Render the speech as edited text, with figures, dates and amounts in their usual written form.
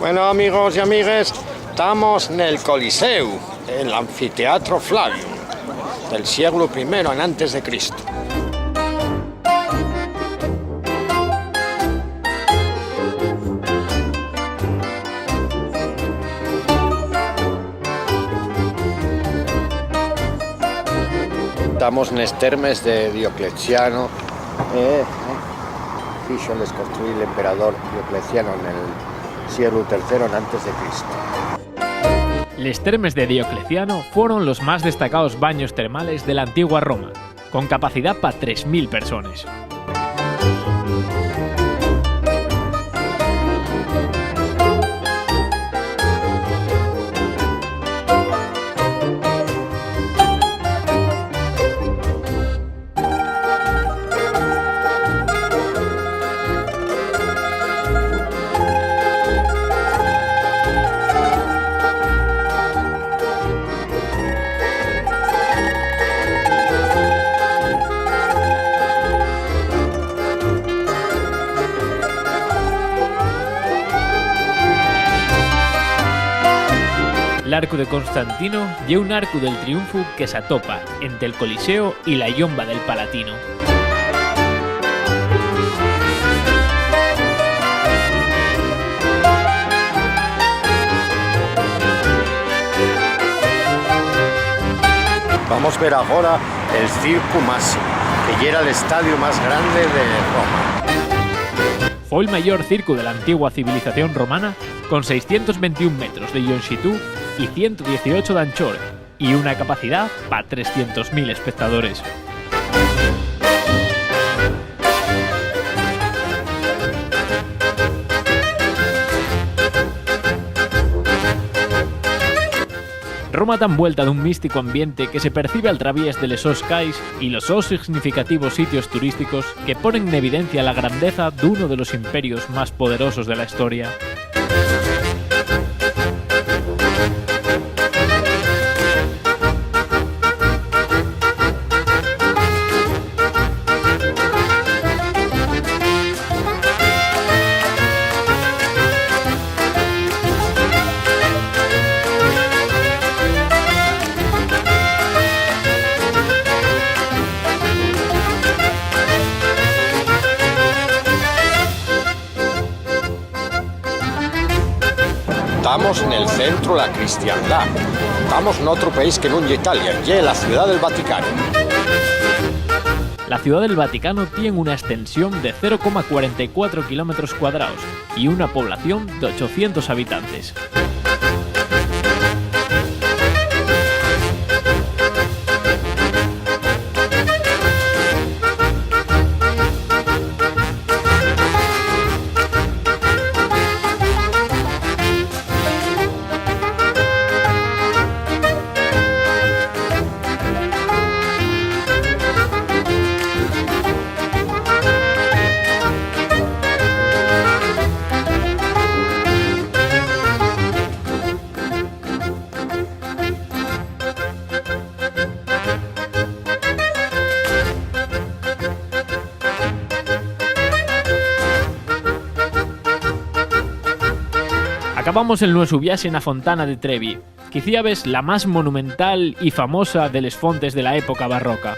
Bueno, amigos y amigues, estamos en el Coliseu, el anfiteatro Flavium, del siglo I en antes de Cristo. Estamos en les termes de Diocleciano, hizo les construir el emperador Diocleciano en el siglo III antes de Cristo. Les termes de Diocleciano fueron los más destacados baños termales de la antigua Roma, con capacidad para 3.000 personas. L'Arcu de Constantino ye un arcu del triunfo que s'atopa entre el Coliseo y la Llomba del Palatino. Vamos a ver ahora el Circo Massimo, que era el estadio más grande de Roma. Fue el mayor circo de la antigua civilización romana, con 621 metros de longitud y 118 de anchor, y una capacidad para 300.000 espectadores. Roma está envuelta de un místico ambiente que se percibe al través de les sos cais y los significativos sitios turísticos que ponen en evidencia la grandeza de uno de los imperios más poderosos de la historia. Estamos en el centro de la cristiandad. Estamos en otro país que no es Italia, y la ciudad del Vaticano. La ciudad del Vaticano tiene una extensión de 0,44 kilómetros cuadrados y una población de 800 habitantes. Acabamos el nuestro viaje en la Fontana de Trevi, quizá ves la más monumental y famosa de les fontes de la época barroca.